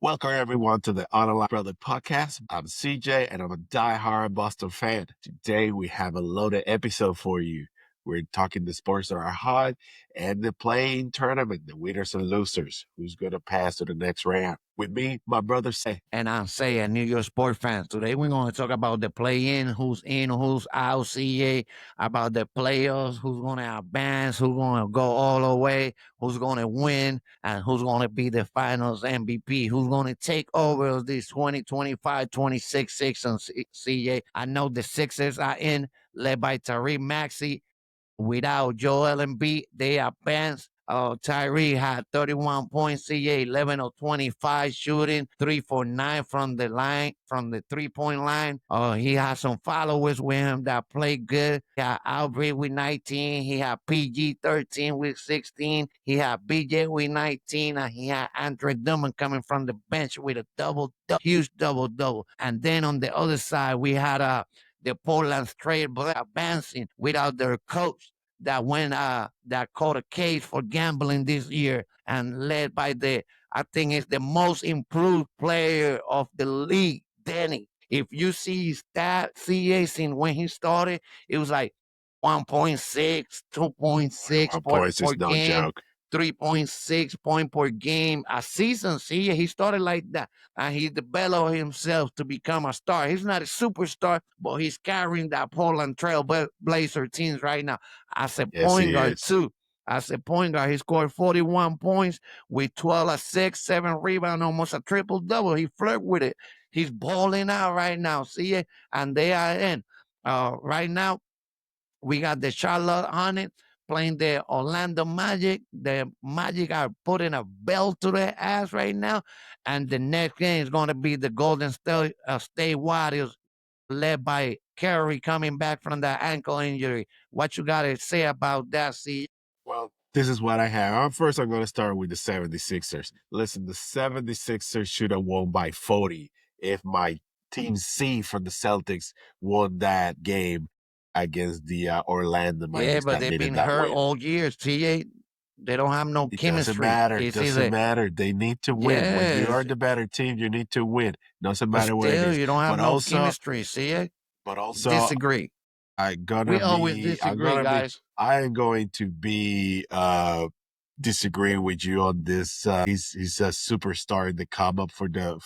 Welcome everyone to the Online Brother Podcast. I'm CJ and I'm a diehard Boston fan. Today we have a loaded episode for you. We're talking the sports that are hot and the playing tournament, the winners and losers. Who's gonna pass to the next round? With me, my brother Say. And I'm saying, New York sports fans, today we're going to talk about the play in, who's out, CA, about the playoffs, who's going to advance, who's going to go all the way, who's going to win, and who's going to be the finals MVP, who's going to take over this 2025-26 season, CA. I know the Sixers are in, led by Tariq Maxey. Without Joel Embiid, they advanced. Tyree had 31 points, CA 11 of 25 shooting, 3 for 9 from the line, from the 3-point line. He had some followers with him that played good. He had Albrecht with 19. He had PG 13 with 16. He had BJ with 19. And he had Andre Drummond coming from the bench with a huge double. And then on the other side, we had the Portland Trail Blazers advancing without their coach that caught a case for gambling this year and led by I think it's the most improved player of the league, Danny. If you see his stat CA since when he started, it was like 1.6, 2.6 1 points per is no game, joke. 3.6 point per game a season. See, he started like that, and he developed himself to become a star. He's not a superstar, but he's carrying that Portland Trail Blazer teams right now as a Yes, point he guard is. too. As a point guard, he scored 41 points with 12 assists, 7 rebounds, almost a triple double. He flirt with it. He's balling out right now. See it, and they are in. Right now, we got the Charlotte Hornets playing the Orlando Magic. The Magic are putting a belt to their ass right now. And the next game is going to be the State Warriors, led by Curry coming back from that ankle injury. What you got to say about that, see? Well, this is what I have. First, I'm going to start with the 76ers. Listen, the 76ers should have won by 40 if my team C from the Celtics won that game against the Orlando Yeah, Magic but that they've needed been that hurt win. all year, see? They don't have no It doesn't chemistry. matter. It It's doesn't either, matter. They need to win. When you are yes, the better team, you need to win. Doesn't but matter what it still, is. you don't have But no also, chemistry, see? but also, Disagree. I We gonna always be I'm disagree, gonna be guys. I am going to be disagreeing with you on this. He's a superstar in the come up for the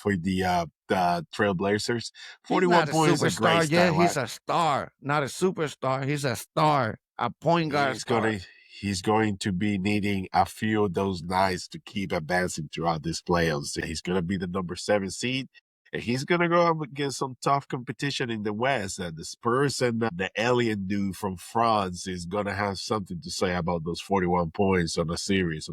Trailblazers. He's 41 not a points is a great superstar yet. stat He's line. a star, not a superstar. He's a star, a point guard He's star. gonna he's going to be needing a few of those nights to keep advancing throughout this playoffs. He's gonna be the number 7 seed. And he's going to go up against some tough competition in the West. And the Spurs and the alien dude from France is going to have something to say about those 41 points on a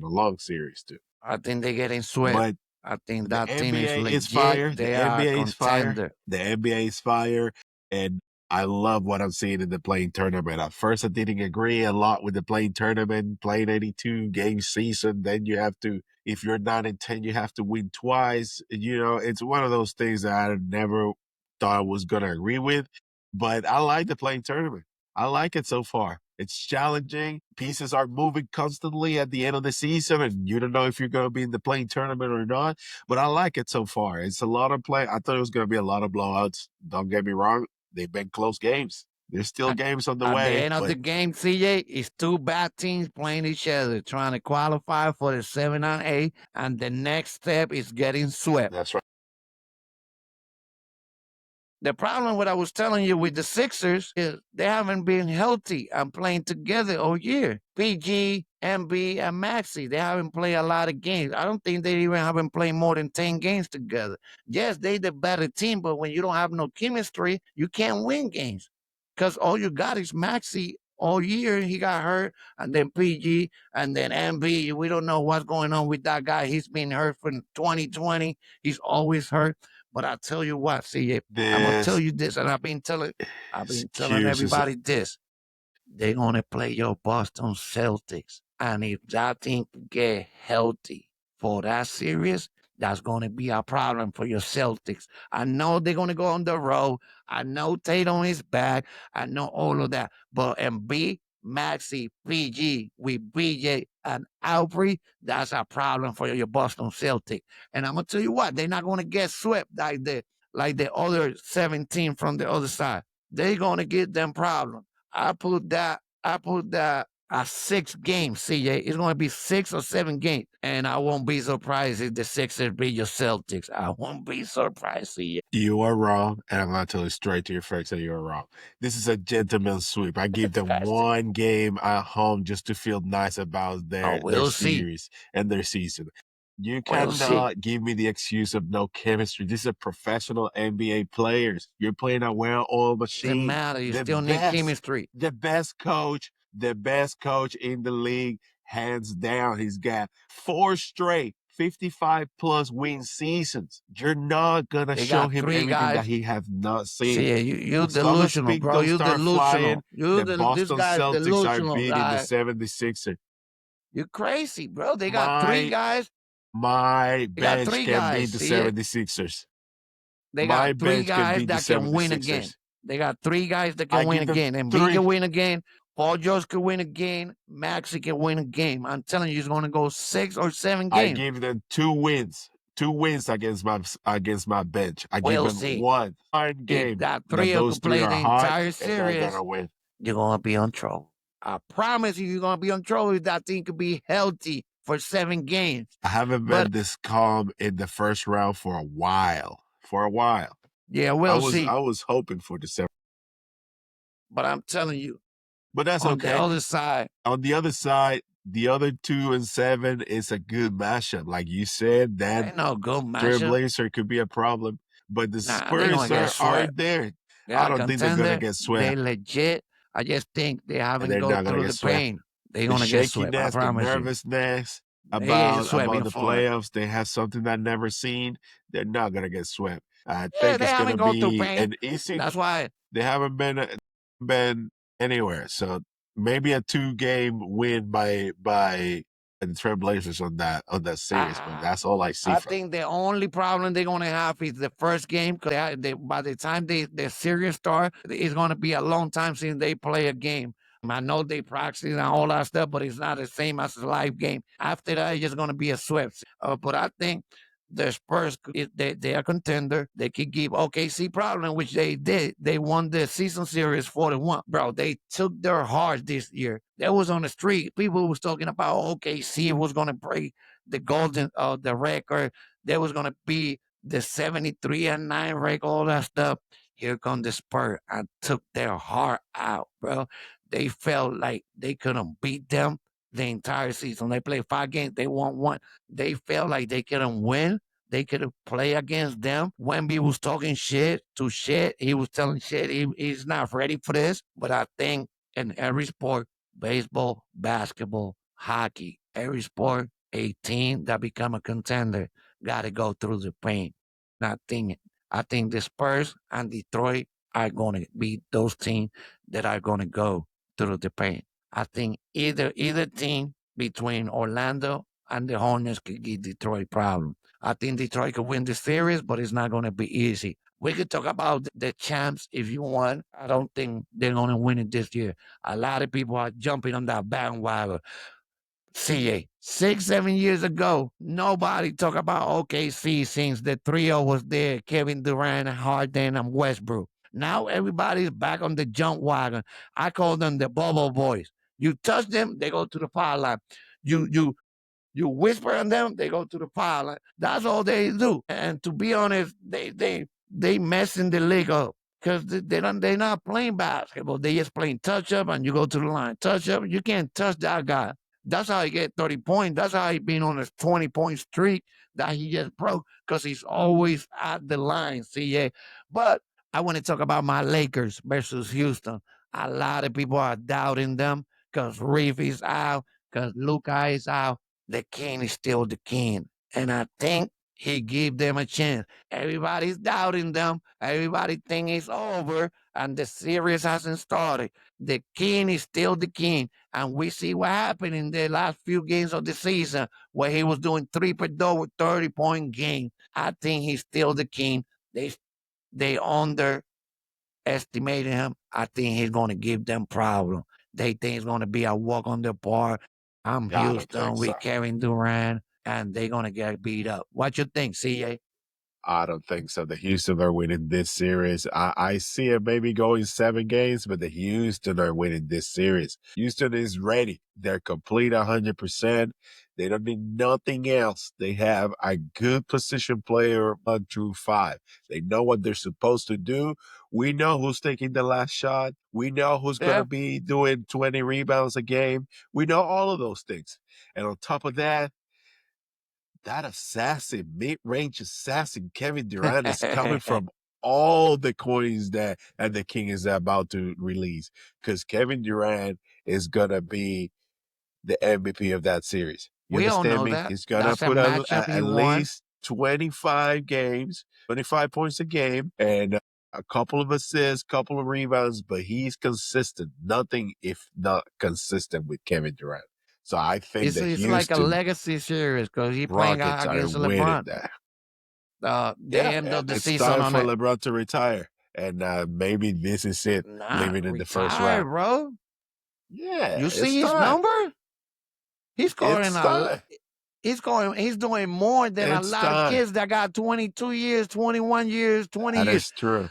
long series, too. I think they're getting swept. But I think the that team is NBA is legit. fire. The They are a NBA is fire. contender. The NBA is fire. And I love what I'm seeing in the playing tournament. At first, I didn't agree a lot with the playing tournament, playing 82 game season. Then you have to, if you're 9-10, you have to win twice. You know, it's one of those things that I never thought I was going to agree with. But I like the playing tournament. I like it so far. It's challenging. Pieces are moving constantly at the end of the season, and you don't know if you're going to be in the playing tournament or not. But I like it so far. It's a lot of play. I thought it was going to be a lot of blowouts. Don't get me wrong. They've been close games. There's still At, games on the at the way, end of but the game, CJ, it's two bad teams playing each other, trying to qualify for the 7-8, and the next step is getting swept. that's right. The problem, what I was telling you with the Sixers, is they haven't been healthy and playing together all year. PG, MB, and Maxi, they haven't played a lot of games. I don't think they even haven't played more than 10 games together. Yes, they the better team, but when you don't have no chemistry, you can't win games. Because all you got is Maxi all year. He got hurt, and then PG, and then MB. We don't know what's going on with that guy. He's been hurt from 2020. He's always hurt. But I tell you what, see, I'm gonna tell This you this, and I've been telling excuses. everybody this. They're gonna play your Boston Celtics, and if that team get healthy for that series, that's gonna be a problem for your Celtics. I know they're gonna go on the road. I know Tatum is back. I know all of that, but Embiid, Maxi, PG with BJ and Albury, that's a problem for your Boston Celtic. And I'm gonna tell you what, they're not gonna get swept like the other 17 from the other side. They're gonna get them problems. I put that a 6 games, CJ. It's gonna be 6 or 7 games. And I won't be surprised if the Sixers beat your Celtics. I won't be surprised, CJ. You are wrong, and I'm going to tell you straight to your face that you are wrong. This is a gentleman's sweep. I give them one game at home just to feel nice about Oh, their we'll see. series and their season. You We'll see. cannot give me the excuse of no chemistry. These are professional NBA players. You're playing a well-oiled Doesn't machine. matter. You The still need best, chemistry. the best coach in the league, hands down. He's got 4 straight 55 plus win seasons. You're not gonna They show got him three everything that guys. he have not seen. See, you So to delusional, speak, bro. don't You start flying. delusional. This Boston guy's Celtics are delusional, beating the guy. 76ers. You're crazy, bro. They got three My guys. my They got bench three can guys. beat the See it? 76ers. They got My three bench can guys beat the that can win again. 76ers. They got three guys that I can win give them again. And B can three. win again. Paul George can win again. Maxi can win a game. I'm telling you, it's going to go 6 or 7 I games. give them 2 wins. 2 wins against my bench. I give We'll them see. one If game that that trio those can three play are the hot entire and they're series, gonna win. you're going to be on trouble. I promise you, you're going to be on trouble if that team could be healthy for 7 games. I haven't But been this calm in the first round for a while. For a while. yeah, I we'll was see. I was hoping for the seven. But I'm telling you, But that's on the okay. other side, On the other side, the other 2 and 7 is a good matchup. Like you said, that ain't no good matchup. Trailblazer could be a problem. But the Nah, they're going Spurs to get are swept. there. They're I a don't think they're gonna contender. get They swept. legit. I just think they And haven't they're go not gonna through get the swept. pain. They're The going to get swept. I shakiness, the promise you. nervousness They get swept about the before. playoffs, they have something that I've never seen. They're not gonna get swept. I Yeah, think they it's haven't gonna gone through be pain. an easy. That's why. They haven't been anywhere. So maybe a 2 game win by the Trailblazers on that series, but Ah, that's all I see I from. think the only problem they're gonna have is the first game because by the time the series start, it's gonna be a long time since they play a game. I know they practice and all that stuff, but it's not the same as a live game. After that, it's just gonna be a sweep. But I think the Spurs, they are contender. They could give OKC problem, which they did. They won the season series 4-1. Bro, they took their heart this year. That was on the street. People was talking about OKC was gonna break the record. There was gonna be the 73-9 record, all that stuff. Here come the Spurs and took their heart out, bro. They felt like they couldn't beat them the entire season. They played 5 games, they won one. They felt like they couldn't win. They could play against them. Wemby was talking shit to shit. He was telling shit. He's not ready for this. But I think in every sport, baseball, basketball, hockey, every sport, a team that become a contender got to go through the pain. I think the Spurs and Detroit are going to be those teams that are going to go through the pain. I think either team between Orlando and the Hornets could give Detroit problems. I think Detroit could win the series, but it's not going to be easy. We could talk about the champs if you want. I don't think they're going to win it this year. A lot of people are jumping on that bandwagon. CA. 6, 7 years ago, nobody talked about OKC since the trio was there, Kevin Durant, Harden, and Westbrook. Now everybody's back on the jump wagon. I call them the bubble boys. You touch them, they go to the foul line. You whisper on them, they go to the pile. That's all they do. And to be honest, they messing the league up because they're not playing basketball. They just playing touch up, and you go to the line, touch up. You can't touch that guy. That's how he get 30 points. That's how he been on his 20-point streak that he just broke because he's always at the line. CA. But I want to talk about my Lakers versus Houston. A lot of people are doubting them because Reeve is out, because Luka is out. The king is still the king. And I think he gave them a chance. Everybody's doubting them. Everybody think it's over and the series hasn't started. The king is still the king. And we see what happened in the last few games of the season where he was doing 3 per with 30-point game. I think he's still the king. They underestimated him. I think he's going to give them problem. they think it's going to be a walk on the park. I'm I don't Houston think so. with Kevin Durant, and they're going to get beat up. What you think, CA? I don't think so. The Houston are winning this series. I see it maybe going 7 games, but the Houston are winning this series. Houston is ready. They're complete 100%. They don't need nothing else. They have a good position player 1 through 5. They know what they're supposed to do. We know who's taking the last shot. We know who's going to Yeah. be doing 20 rebounds a game. We know all of those things. And on top of that, that assassin, mid-range assassin, Kevin Durant is coming from all the coins that the King is about to release. Because Kevin Durant is gonna be the MVP of that series. You We all understand know me? that. He's gonna That's a put matchup he at won. least 25 games, 25 points a game, and a couple of assists, couple of rebounds, but he's consistent. Nothing if not consistent with Kevin Durant. So I think the It's like a Houston legacy series because he playing Rockets are against winning LeBron. that. They Yeah, end and up the it's season time on for it. LeBron to retire. And maybe this is it, Nah, living in the first retire, round. bro. Yeah, You it's see his time. number? He's scoring It's time. he's doing more than a It's lot of time. kids that got 22 years, 21 years, 20 That years. is true.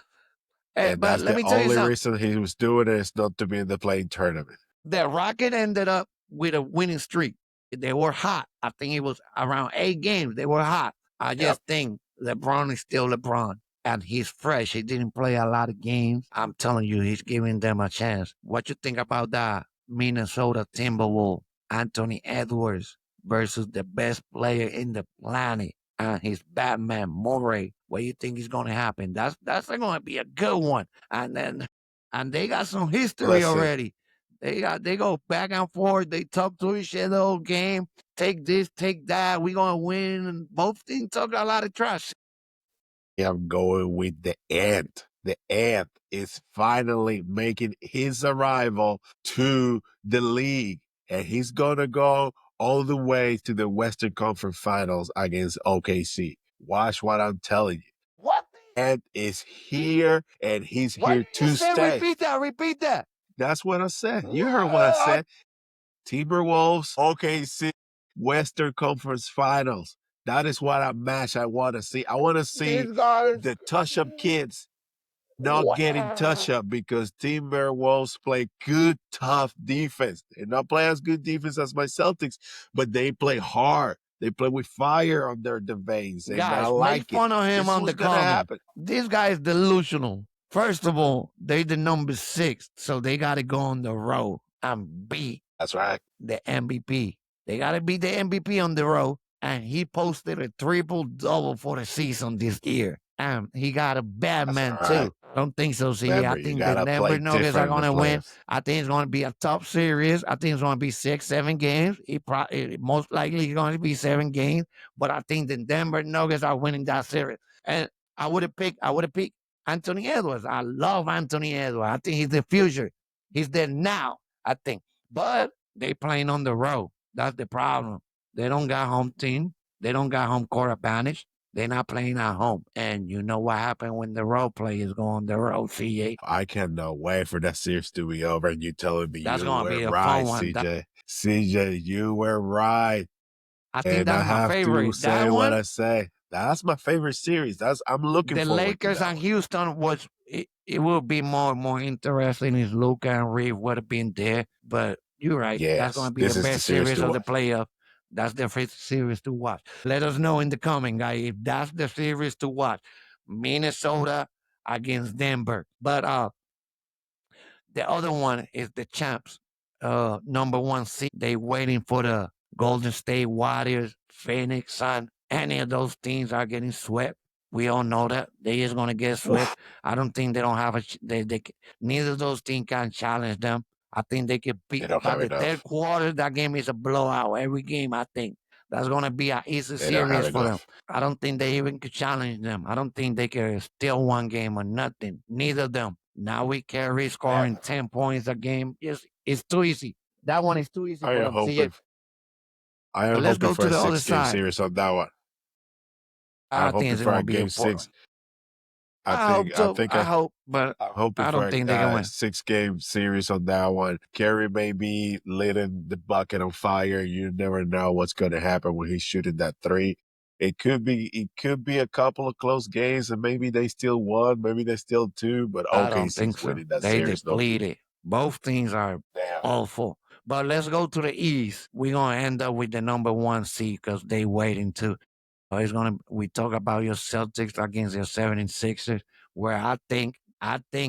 And But that's let the me tell you only something. reason he was doing it is not to be in the playing tournament. The Rocket ended up with a winning streak. They were hot. I think it was around 8 games. They were hot. I Yep. just think LeBron is still LeBron. And he's fresh. He didn't play a lot of games. I'm telling you, he's giving them a chance. What you think about that Minnesota Timberwolves, Anthony Edwards versus the best player in the planet and his Batman Murray? What do you think is going to happen? That's going to be a good one. And they got some history Listen, already. They go back and forth. They talk to each other all game. Take this, take that. We gonna win. And both teams talk a lot of trash. I'm going with the Ant. The Ant is finally making his arrival to the league, and he's going to go all the way to the Western Conference Finals against OKC. Watch what I'm telling you. What? Ant is here, and he's What here did you to say? stay. Repeat that. Repeat that. That's what I said. You heard what I What? said. Timberwolves, OKC, Western Conference Finals. That is what a match I want to see. I want to see This guy is the touch-up kids not getting touch wow. up because Timberwolves play good, tough defense. They not play as good defense as my Celtics, but they play hard. They play with fire under the veins, and I Guys, make like it. fun of him This is on what's the gonna comment. happen. This guy is delusional. First of all, they the number 6, so they got to go on the road and beat That's right. the MVP. They got to beat the MVP on the road. And he posted a triple double for the season this year. And he got a That's all Batman right. too. Don't think so, CA. I Remember, you think the gotta play Denver Nuggets are different in going the to win. playoffs. I think it's going to be a top series. I think it's going to be 6, 7 games. Most likely it's going to be 7 games. But I think the Denver Nuggets are winning that series. And I would have picked Anthony Edwards. I love Anthony Edwards. I think he's the future. He's there now, I think. But they playing on the road. That's the problem. They don't got home team. They don't got home court advantage. They're not playing at home. And you know what happened when the role players go on the road, CA? I cannot wait for that series to be over and you telling me That's you going to were be a fun right, one. CJ. CJ, you were right. I think And I that's my have to favorite. That say what one, I say. That's my favorite series. That's I'm looking the forward to Lakers that and one. Houston it will be more interesting if Luca and Reeve would have been there. But you're right. That's going Yes, to be the this is the best series series to of the watch. playoff. That's the first series to watch. Let us know in the comment, guys, if that's the series to watch. Minnesota against Denver. But the other one is the champs, number 1 seed. They waiting for the Golden State Warriors, Phoenix Sun. Any of those teams are getting swept. We all know that they is gonna get swept. Oof, I don't think they don't have neither of those teams can challenge them. I think they could they beat don't by have the third enough. quarter. That game is a blowout. Every game, I think that's gonna be an easy They don't have series for them. enough. I don't think they even could challenge them. I don't think they can steal one game or nothing. Neither of them. Now we carry Man, scoring 10 points a game. It's too easy. That one is too easy I for am them. See it. hoping I But am let's hoping go for to a the other 6 game side. series on that one. I'm I think hoping it's for gonna a be a game four. 6. I I hope think I so. think I I hope, but I'm hoping I for don't think they can a win. 6 game series on that one. Kerry may be lighting the bucket on fire. You never know what's going to happen when he's shooting that three. It could be a couple of close games, and maybe they still won, maybe they still two, but I don't think OKC's so. winning that They series, no doubt. depleted. Both teams are Damn. awful. But let's go to the East. We're gonna end up with the number one seed because they waiting too. It's gonna we talk about your Celtics against your 76ers, where I think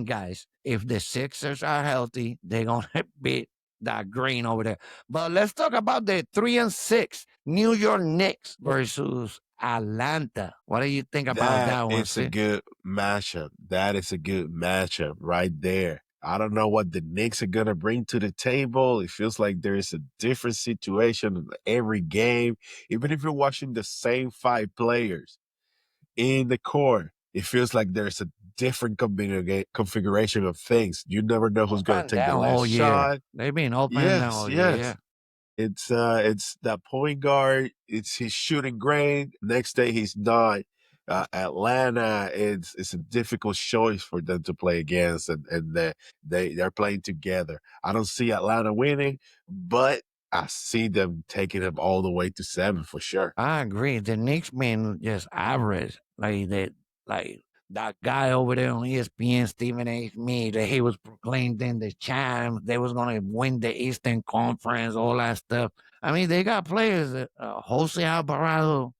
guys, if the Sixers are healthy, they're gonna beat that green over there. But let's talk about the 3-6 New York Knicks versus Atlanta. What do you think about That that one, is a sis? good matchup. That is a good matchup right there. I don't know what the Knicks are gonna bring to the table. It feels like there is a different situation in every game. Even if you're watching the same five players in the court, it feels like there's a different configuration of things. You never know who's Up gonna and take the down last all year. shot. They've been up and down Yes, all year. yes. Yeah. It's that point guard. He's shooting great. Next day he's not. Atlanta, it's a difficult choice for them to play against, and they're playing together. I don't see Atlanta winning, but I see them taking them all the way to seven for sure. I agree. The Knicks been just average. Like that guy over there on ESPN, Stephen A. Smith, that he was proclaimed in the champ. They was gonna win the Eastern Conference, all that stuff. I mean, they got players. Jose Alvarado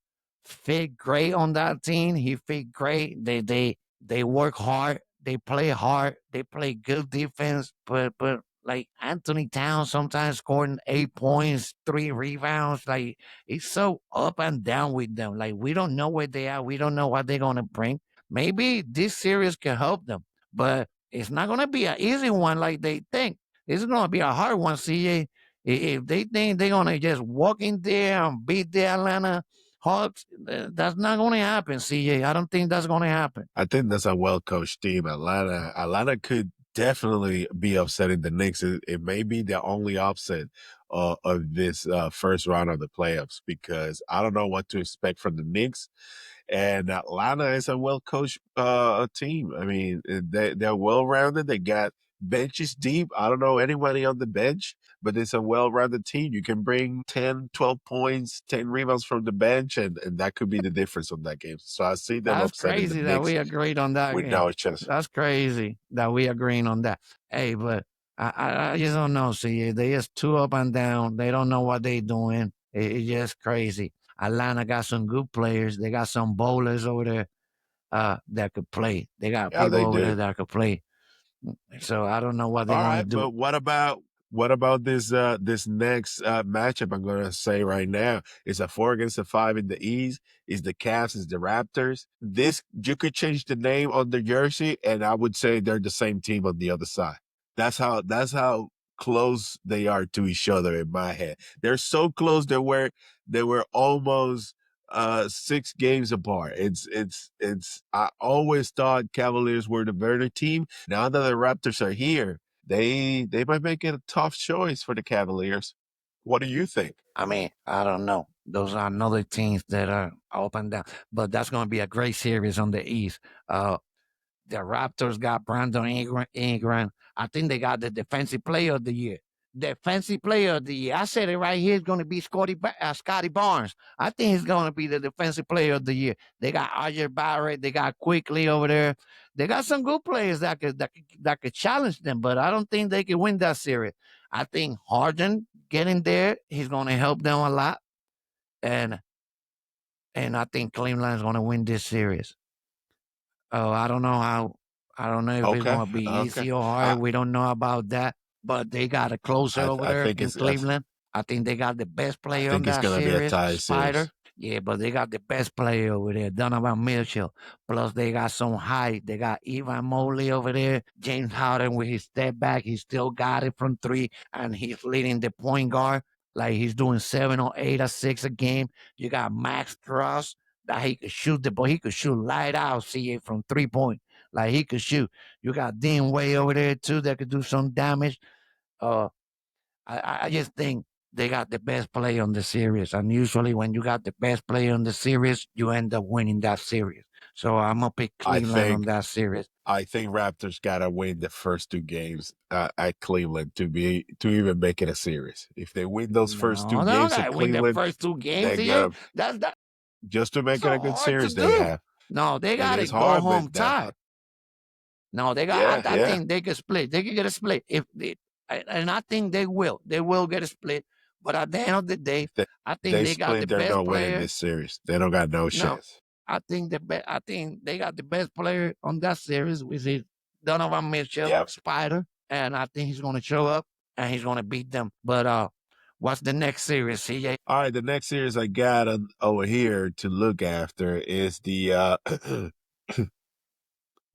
fit great on that team. He fit great. They work hard. They play hard. They play good defense. But like Anthony Towns sometimes scoring 8 points, 3 rebounds. Like it's so up and down with them. Like we don't know where they are. We don't know what they're gonna bring. Maybe this series can help them, but it's not gonna be an easy one like they think. It's gonna be a hard one, CA. If they think they're gonna just walk in there and beat the Atlanta Hawks, that's not gonna happen, CA. I don't think that's gonna happen. I think that's a well coached team. Atlanta could definitely be upsetting the Knicks. It may be the only upset of this first round of the playoffs because I don't know what to expect from the Knicks. And Atlanta is a well coached team. I mean, they're well rounded. They got benches deep. I don't know anybody on the bench, but it's a well rounded team. You can bring 10, 12 points, 10 rebounds from the bench, and that could be the difference on that game. So I see them That's upsetting the crazy that Knicks we agreed on that with game. no chance. That's crazy that we agreeing on that. Hey, but I just don't know. See, they just too up and down. They don't know what they doing. It's just crazy. Atlanta got some good players. They got some bowlers over there that could play. They got Yeah, people they over there do. that could play. So I don't know what they're All gonna right, do. but what about this next matchup I'm gonna say right now? It's a 4 against a 5 in the East. Is the Cavs, is the Raptors. This you could change the name on the jersey, and I would say they're the same team on the other side. That's how close they are to each other in my head. They're so close they were almost 6 games apart. It's I always thought Cavaliers were the better team. Now that the Raptors are here, they might make it a tough choice for the Cavaliers. What do you think? I mean, I don't know. Those are another teams that are up and down. But that's gonna be a great series on the East. The Raptors got Brandon Ingram. I think they got the defensive player of the year. Defensive player of the year. I said it right here. It's going to be Scotty Barnes. I think he's going to be the defensive player of the year. They got Archer Barrett. They got Quickly over there. They got some good players that could challenge them, but I don't think they can win that series. I think Harden getting there, he's going to help them a lot, and I think Cleveland's going to win this series. Oh, I don't know how. I don't know if it's Okay, gonna be okay. easy or hard. I We don't know about that. But they got a closer over I there think in it's I, th- Cleveland. I think they got the best I player on think it's that gonna be a series, tie Spider. series. Yeah, but they got the best player over there, Donovan Mitchell. Plus, they got some height. They got Ivan Mobley over there. James Harden with his step back, he still got it from three, and he's leading the point guard. Like he's doing 7 or 8 or 6 a game. You got Max Truss that he could shoot the ball. He could shoot light out, see it from 3 point. Like he could shoot. You got Dean Way over there too that could do some damage. Uh, I just think they got the best player on the series, and usually when you got the best player on the series, you end up winning that series. So I'm gonna pick I Cleveland on think that series. I think Raptors gotta win the first two games at Cleveland to even make it a series. If they win those first two No, they don't games at gotta win the Cleveland, first two games. they're Yeah, gonna that's just to make it so a good hard to series. They do. have No, they it gotta is go hard, but home tied. No, they got. yeah, I yeah. think they could split. They could get a split if they, and I think they will. They will get a split. But at the end of the day, If they I think they they got the split, they're best not winning player. this series. They don't got no No, chance. I think I think they got the best player on that series, which is Donovan Mitchell, Yep. Spider, and I think he's gonna show up and he's gonna beat them. But what's the next series, CJ? All right, the next series I got over here to look after is the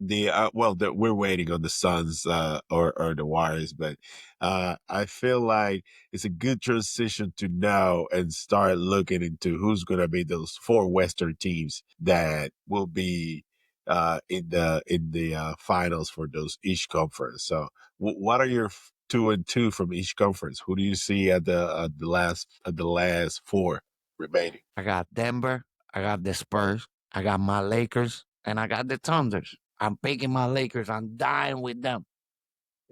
we're waiting on the Suns or the Warriors, but I feel like it's a good transition to now and start looking into who's going to be those four Western teams that will be in the finals for those each conference. So, what are your 2-2 from each conference? Who do you see at the last four remaining? I got Denver, I got the Spurs, I got my Lakers, and I got the Thunders. I'm picking my Lakers. I'm dying with them.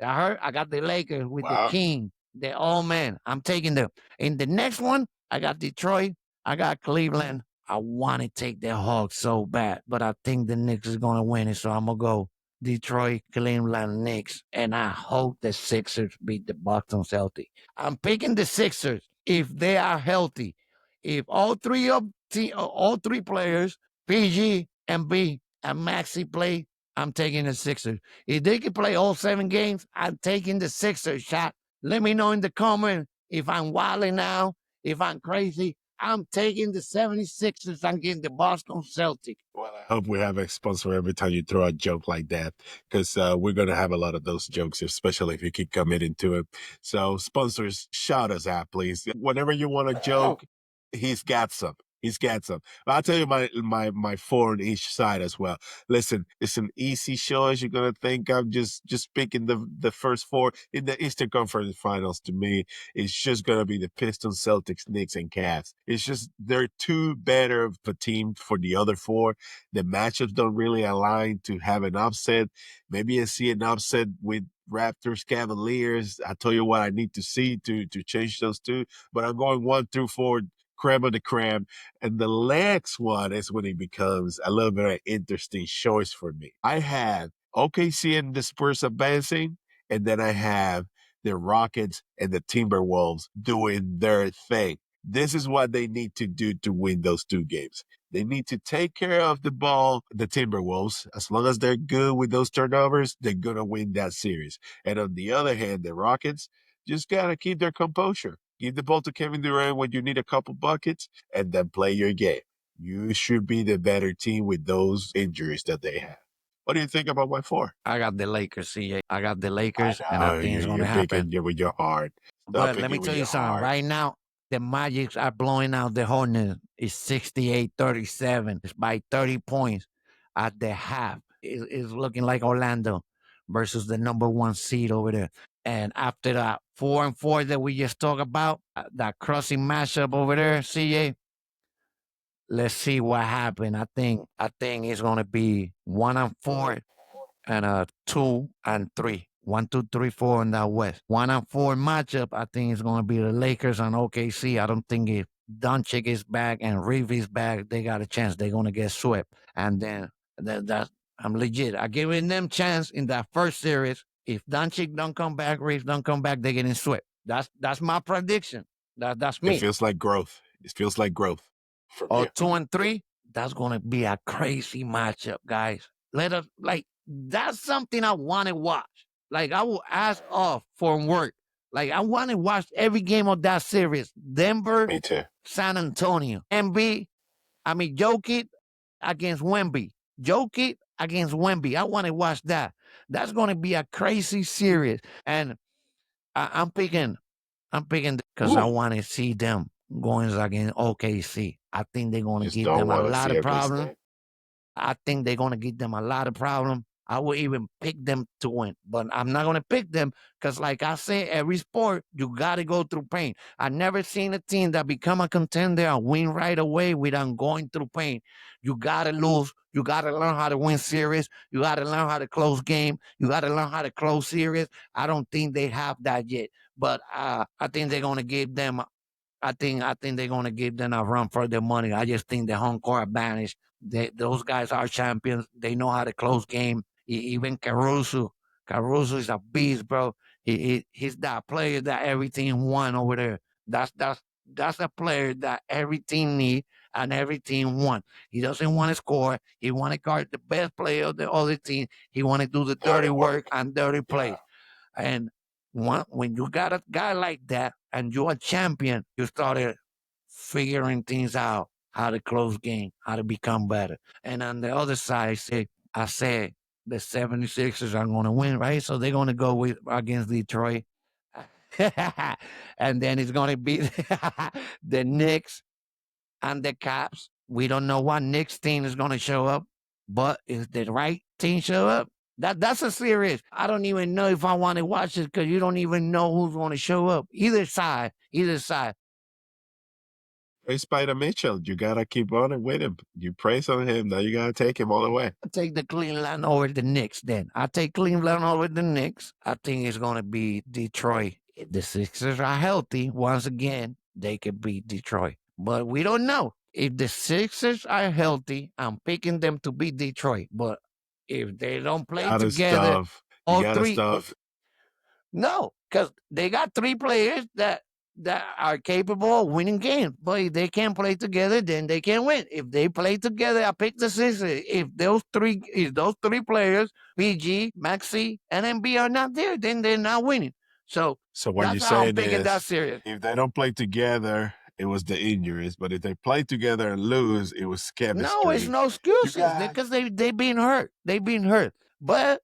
I heard I got the Lakers with the Wow. King, the old man. I'm taking them. In the next one, I got Detroit. I got Cleveland. I want to take the Hawks so bad, but I think the Knicks is gonna win it. So I'm gonna go Detroit, Cleveland, Knicks, and I hope the Sixers beat the Boston Celtics. I'm picking the Sixers if they are healthy. If all three players, PG and B and Maxi play, I'm taking the Sixers. If they can play all 7 games, I'm taking the Sixers shot. Let me know in the comment if I'm wilding now, if I'm crazy. I'm taking the 76ers. I'm getting the Boston Celtics. Well, I hope we have a sponsor every time you throw a joke like that, because we're going to have a lot of those jokes, especially if you keep committing to it. So, sponsors, shout us out, please. Whenever you want a joke, he's got some. He's got some. I'll tell you my four on each side as well. Listen, it's an easy show as you're gonna think. I'm just picking the first four in the Eastern Conference Finals. To me, it's just gonna be the Pistons, Celtics, Knicks, and Cavs. It's just they're too better of a team for the other four. The matchups don't really align to have an upset. Maybe I see an upset with Raptors, Cavaliers. I tell you what, I need to see to change those two. But I'm going 1 through 4, creme of the creme. And the next one is when it becomes a little bit of an interesting choice for me. I have OKC and the Spurs advancing, and then I have the Rockets and the Timberwolves doing their thing. This is what they need to do to win those two games. They need to take care of the ball, the Timberwolves. As long as they're good with those turnovers, they're going to win that series. And on the other hand, the Rockets just got to keep their composure. Give the ball to Kevin Durant when you need a couple buckets and then play your game. You should be the better team with those injuries that they have. What do you think about my four? I got the Lakers, CJ. I got the I Lakers, and I know think it's going you're to happen. picking with your heart. Stop But let me picking with tell you your something. heart. Right now, the Magics are blowing out the Hornets. It's 68-37. It's by 30 points at the half. It's looking like Orlando versus the number one seed over there. And after that 4-4 that we just talked about, that crossing matchup over there, CA, let's see what happened. I think it's gonna be 1-4 and 2-3. 1, 2, 3, 4 in that West. 1-4 matchup. I think it's gonna be the Lakers and OKC. I don't think if Doncic is back and Reeves is back, they got a chance. They're gonna get swept. And then that I'm legit. I giving them chance in that first series. If Doncic don't come back, Reeves don't come back, they're getting swept. That's my prediction. That's It me. feels like growth. It feels like growth from Or you. 2-3, that's gonna be a crazy matchup, guys. Let us like that's something I want to watch. Like I will ask off from work. Like I want to watch every game of that series. Denver, Me too. San Antonio, MB. I mean Jokic against Wemby. Jokic against Wemby. I want to watch that. That's gonna be a crazy series. And I'm picking because I Ooh, want to see them going against OKC. I think they're going to just give don't them a want to lot see of a problems. mistake. I think they're going to give them a lot of problems. I would even pick them to win, but I'm not gonna pick them because, like I say, every sport you gotta go through pain. I never seen a team that become a contender and win right away without going through pain. You gotta lose. You gotta learn how to win series. You gotta learn how to close game. You gotta learn how to close series. I don't think they have that yet, but I think they're gonna give them I think they're gonna give them a run for their money. I just think the home court advantage. Those guys are champions. They know how to close game. Even Caruso is a beast, bro. He's that player that every team won over there. That's a player that every team need and every team want. He doesn't want to score. He want to guard the best player of the other team. He want to do the dirty Dirty work work. and dirty Yeah. plays. And when you got a guy like that and you're a champion, you started figuring things out, how to close game, how to become better. And on the other side, I say the 76ers are going to win, right? So they're going to go with against Detroit. And then it's going to be the Knicks and the Caps. We don't know what Knicks team is going to show up, but if the right team show up, that's a series. I don't even know if I want to watch it because you don't even know who's going to show up. Either side, either side. Hey, Spider Mitchell, you gotta keep on it with him. You praise on him, now you gotta take him all the way. I take the Cleveland over the Knicks. Then I take Cleveland over the Knicks. I think it's going to be Detroit. If the Sixers are healthy, once again, they could beat Detroit. But we don't know. If the Sixers are healthy, I'm picking them to beat Detroit. But if they don't play Gotta together, stuff. You all gotta three, stuff. no, because they got three players that are capable of winning games. But if they can't play together, then they can't win. If they play together, I pick the Sixers. If those three players, PG, Maxi, and MB are not there, then they're not winning. So So what you're that's how I'm saying picking that is, series. if they don't play together, it was the injuries. But if they play together and lose, it was No, it's chemistry. no You excuses got because they been hurt. They been hurt. But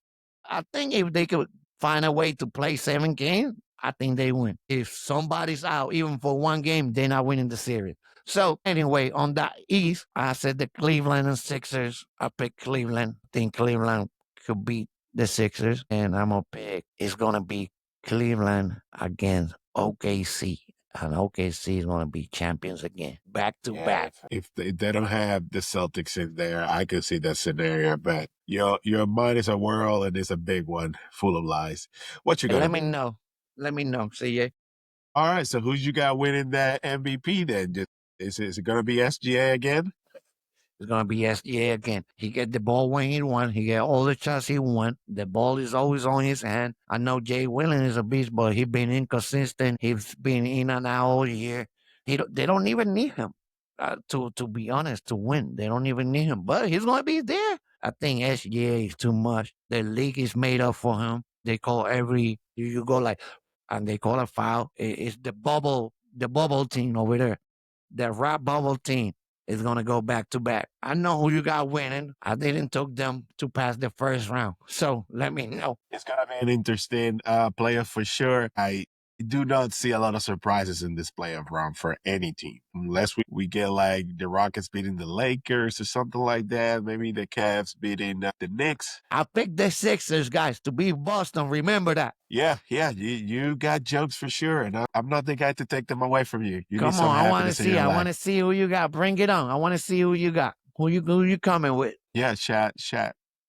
I think if they could find a way to play 7 games, I think they win. If somebody's out even for 1 game, they're not winning the series. So anyway, on that East, I said the Cleveland and Sixers. I picked Cleveland. I think Cleveland could beat the Sixers, and I'm gonna pick. It's gonna be Cleveland against OKC, and OKC is gonna be champions again, back to yeah. back. If they don't have the Celtics in there, I could see that scenario. But your mind is a whirl and it's a big one, full of lies. What you And gonna let me do? know. Let me know. See ya. All right. So who's you got winning that MVP then? Is it gonna be SGA again? It's gonna be SGA again. He get the ball when he want. He get all the shots he want. The ball is always on his hand. I know Jay Willen is a beast, but he been inconsistent. He's been in and out all year. They don't even need him. To be honest, to win, they don't even need him. But he's gonna be there. I think SGA is too much. The league is made up for him. They call every you go like, and they call a foul. It's the bubble team over there. The rap bubble team is gonna go back to back. I know who you got winning. I didn't took them to pass the first round. So let me know. It's gonna be an interesting player for sure. I do not see a lot of surprises in this playoff round for any team, unless we get like the Rockets beating the Lakers or something like that. Maybe the Cavs beating the Knicks. I picked the Sixers, guys, to beat Boston. Remember that. Yeah, yeah, you got jokes for sure, and I'm not the guy to take them away from you. You need Come some on, I want to happiness in see. your I want life. to see who you got. Bring it on. I want to see who you got. Who you coming with? Yeah, chat.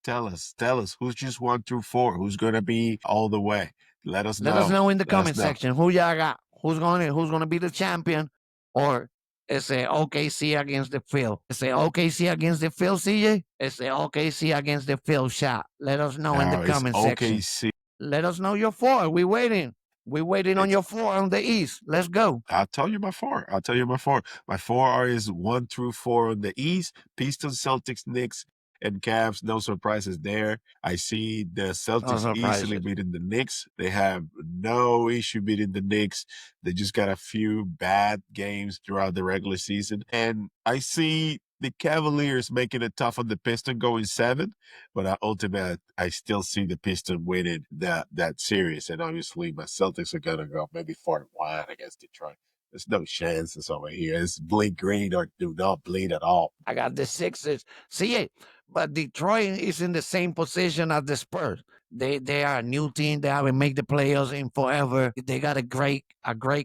Tell us who's just 1 through 4. Who's gonna be all the way? Let us Let us know. know in the Let us comment know. section who y'all got. Who's gonna be the champion? Or it's a OKC against the Phil. It's a OKC against the Phil, CJ. It's a OKC against the Phil shot. Let us know in the Now it's comment section. OKC. Let us know your four. We waiting. We waiting on It's your four on the East. Let's go. I'll tell you my four. I'll tell you my four. My four are is 1 through 4 on the East. Pistons, Celtics, Knicks, and Cavs. No surprises there. I see the No Celtics easily surprises. beating the Knicks. They have no issue beating the Knicks. They just got a few bad games throughout the regular season. And I see the Cavaliers making it tough on the Pistons going 7, but ultimately I still see the Pistons winning that series. And obviously my Celtics are gonna go maybe 4-1 against Detroit. There's no chances over here. It's blink green or do not bleed at all. I got the Sixers. See it, but Detroit is in the same position as the Spurs. They are a new team. They haven't made the playoffs in forever. They got a great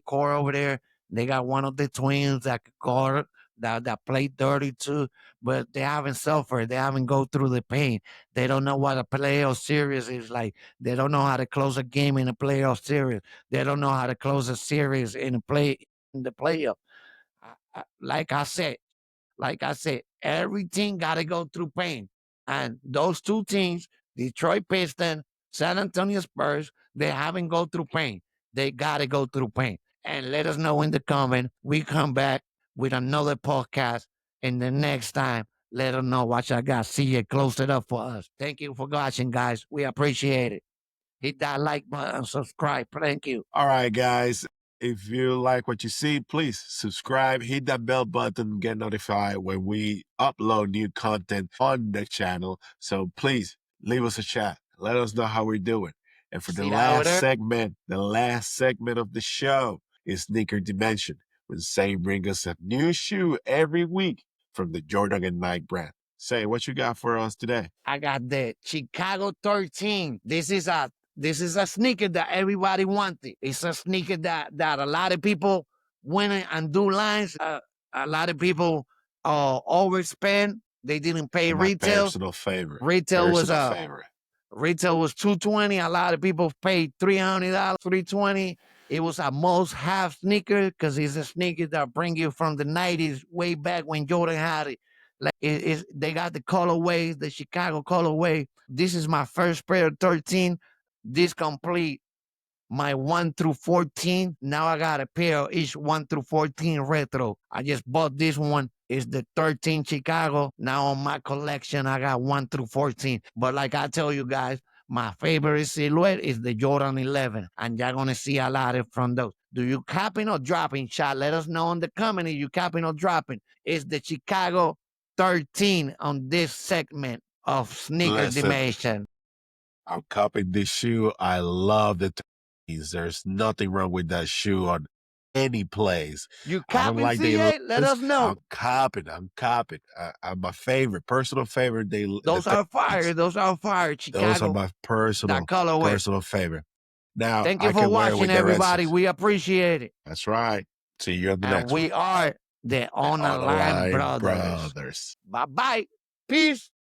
core over there. They got one of the twins that could guard that played 32, but they haven't suffered. They haven't go through the pain. They don't know what a playoff series is like. They don't know how to close a game in a playoff series. They don't know how to close a series in the playoff. Like I said, everything got to go through pain. And those two teams, Detroit Pistons, San Antonio Spurs, they haven't go through pain. They got to go through pain. And let us know in the comment. We come back with another podcast. And the next time, let us know what y'all got. See you. Close it up for us. Thank you for watching, guys. We appreciate it. Hit that like button, subscribe. Thank you. All right, guys. If you like what you see, please subscribe, hit that bell button, get notified when we upload new content on the channel. So please leave us a chat. Let us know how we're doing. And for See that over there? the last segment of the show is Sneaker Dimension, when Say bring us a new shoe every week from the Jordan and Nike brand. Say, what you got for us today? I got the Chicago 13. This is a sneaker that everybody wanted. It's a sneaker that a lot of people went and do lines. A lot of people overspend. They didn't pay And my retail. personal favorite. Retail was Personal favorite. Retail was $220. A lot of people paid $300, $320. It was a most half sneaker because it's a sneaker that bring you from the 90s, way back when Jordan had it. Like they got the colorways, the Chicago colorway. This is my first pair of 13. This complete my 1 through 14. Now I got a pair of each 1 through 14 retro. I just bought this one. It's the 13 Chicago. Now on my collection, I got 1 through 14. But like I tell you guys, my favorite silhouette is the Jordan 11. And you're going to see a lot of from those. Do you capping or dropping, chat? Let us know in the comment if you capping or dropping. It's the Chicago 13 on this segment of Sneaker Listen, Dimension. I'm copying this shoe. I love the Tourneys. There's nothing wrong with that shoe on any place. You I don't capping, like they CA? Let lens. us know. I'm copying. I'm copying. I'm my favorite, personal favorite. The Those are fire. Tourneys. Those are fire. Those are Chicago, my that colorway. personal favorite. Now Thank you I for can wear it watching, with the everybody. Redskins. We appreciate it. That's right. See you on the And next one. we are the The On the Line Online Brothers. Brothers. Bye bye. Peace.